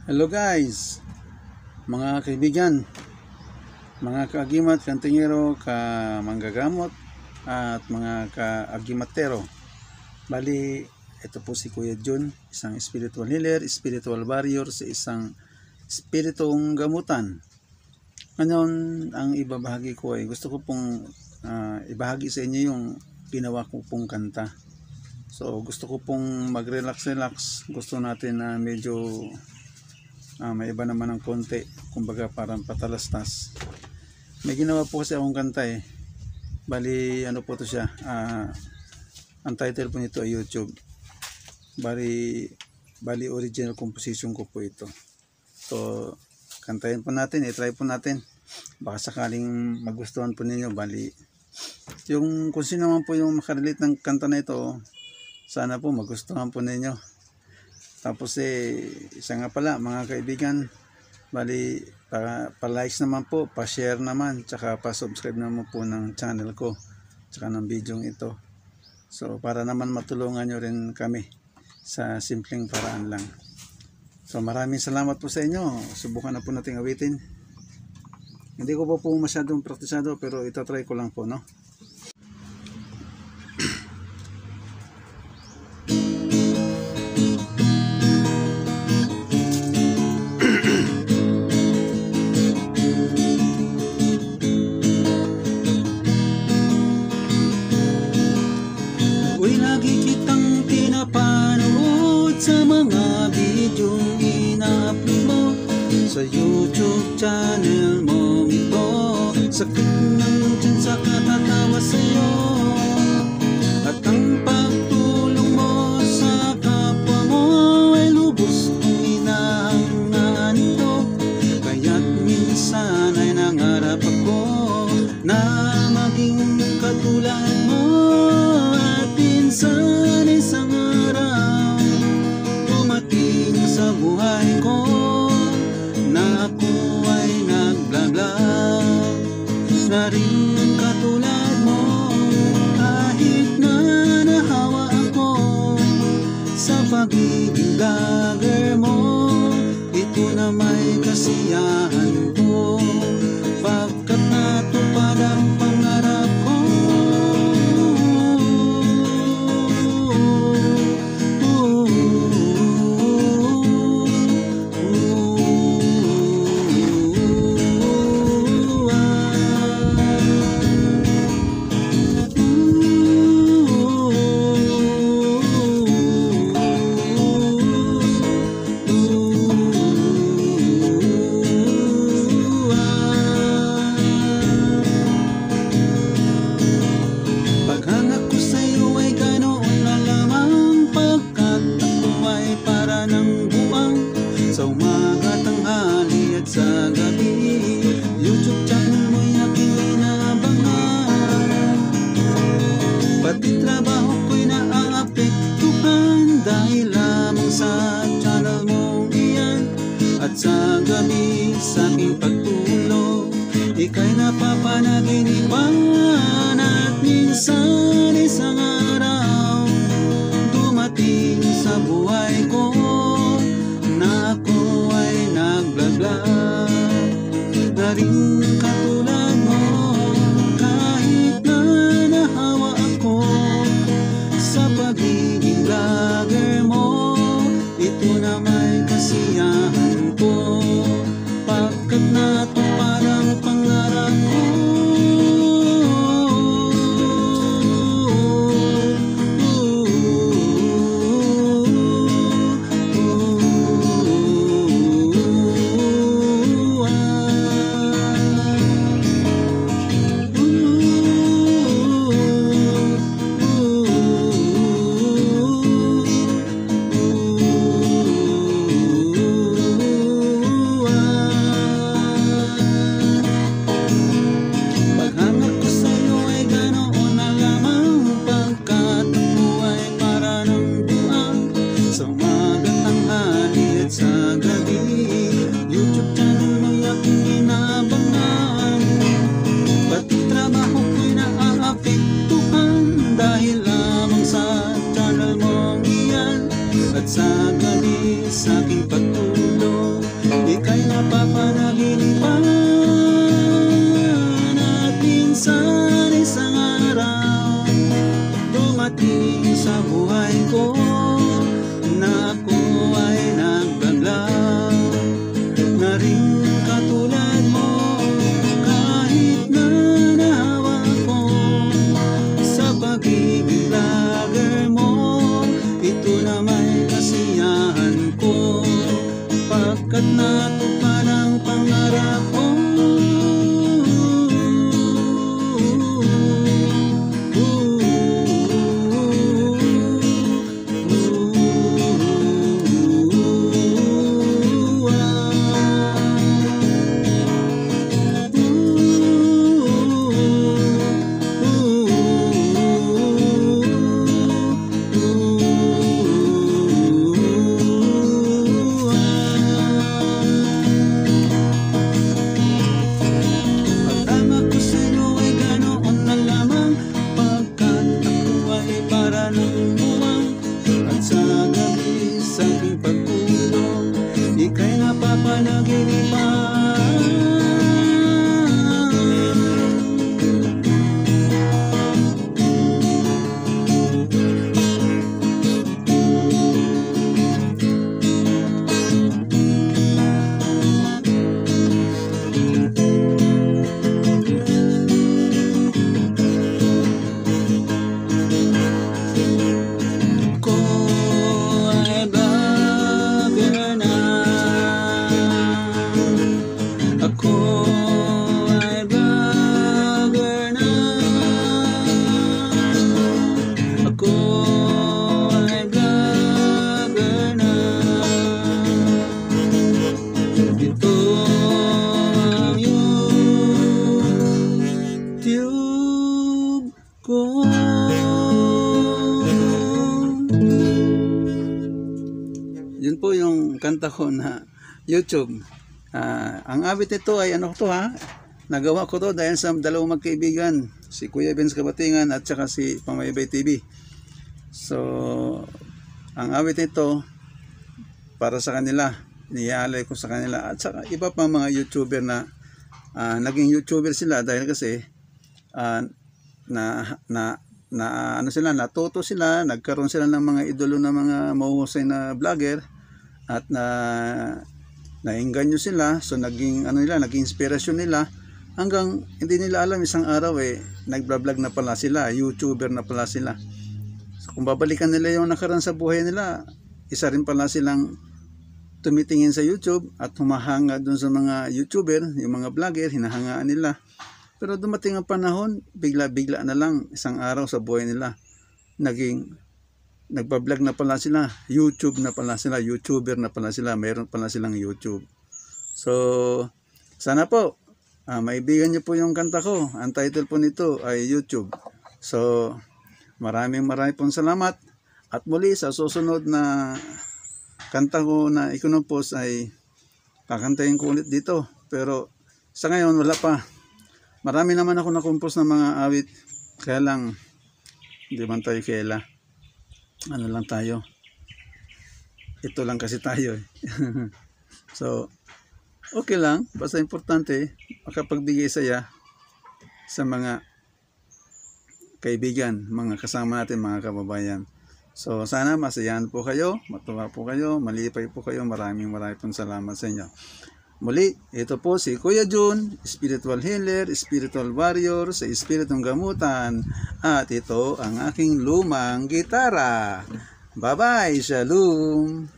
Hello guys, mga kaibigan, mga kaagimat, kantingero, kamanggagamot at mga kaagimatero. Bali, ito po si Kuya Jun, isang spiritual healer, spiritual warrior sa isang spiritong gamutan. Ngayon, ang ibabahagi ko ay gusto ko pong ibahagi sa inyo yung ginawa ko pong kanta. So, gusto ko pong mag-relax. Gusto natin na medyo may iba naman ng konti, kumbaga parang patalastas. May ginawa po kasi akong kanta Bali ano po to siya, ang title po nito ay YouTube. Bali original composition ko po ito. So kantahin po natin, i-try po natin, baka sakaling magustuhan po ninyo. Bali yung kung sino man po yung makarelate ng kanta na ito, sana po magustuhan po ninyo. Tapos isa nga pala mga kaibigan, bali pa-likes naman po, pa-share naman, tsaka pa-subscribe naman po ng channel ko, tsaka ng video ito. So para naman matulungan nyo rin kami sa simpleng paraan lang. So maraming salamat po sa inyo. Subukan na po nating awitin. Hindi ko po masyadong praktisado, pero itatry ko lang po, no? Lagi kitang pinapanood sa mga bidyong ina-upload mo sa YouTube channel mo ito. Sakit ng tiyan sa katatawa sa'yo, at ang pagtulong mo sa kapwa mo ay lubos kong inahangaan ito. Kaya't minsan ay nangarap ako na maging katulad mo. Minsan isang araw dumating sa buhay ko na ako ay nag-vlog na rin katulad mo. Kahit na nahawa ako sa pagiging vlogger mo, ito na may kasiyahan ko, pagkat natupad ang pangarap ko. Sa umaga, tanghali at sa gabi, YouTube channel mo'y aking inaabangan. Pati trabaho ko'y naaapektuhan dahil lamang sa channel mong iyan. At sa gabi, sa aking pagtulog, ika'y napapanaginipan. At minsan isang araw dumating sa buhay ko na ako ay nag-vlog na rin katulad mo. Kahit na nahawa ako sa pagiging vlogger mo, ito na may kasiyahan ko, pagkat natupad ang pangarap ko. At sa gabi sa aking pagtulog, kat natupad ang pangarap ko. Ika'y napapanaginipan. Yun po yung kanta ko na YouTube. Ang awit nito ay ano to ha? Nagawa ko to dahil sa dalawang magkaibigan, si Kuya Vince Kabatingan at saka si Pamaybay TV. So, ang awit nito para sa kanila, niyalay ko sa kanila at saka iba pa mga YouTuber na naging YouTuber sila dahil kasi ano sila, natuto sila, nagkaroon sila ng mga idolo na mga mahuhusay na vlogger at naengganyo sila, so naging naging inspirasyon nila hanggang hindi nila alam isang araw nagba-vlog na pala sila, YouTuber na pala sila. So kung babalikan nila yung nakaraan sa buhay nila, isa rin pala silang tumitingin sa YouTube at humahanga dun sa mga YouTuber, yung mga vlogger, hinahangaan nila. Pero dumating ang panahon, bigla-bigla na lang isang araw sa buhay nila, nagpa-vlog na pala sila, YouTube na pala sila, YouTuber na pala sila, mayroon pala silang YouTube. So, sana po, maibigan niyo po yung kanta ko. Ang title po nito ay YouTube. So, maraming pong salamat. At muli sa susunod na kanta ko na ikonopost ay kakantayin ko ulit dito. Pero sa ngayon wala pa. Marami naman ako na-compose ng mga awit. Kaya lang, hindi man tayo kaila. Ano lang tayo. Ito lang kasi tayo. So, okay lang. Basta importante, makapagbigay saya sa mga kaibigan, mga kasama natin, mga kababayan. So, sana masayahan po kayo, matuwa po kayo, malipay po kayo. Maraming pong salamat sa inyo. Muli, ito po si Kuya Jun, spiritual healer, spiritual warrior sa Espiritong Gamutan. At ito ang aking lumang gitara. Bye-bye, shalom!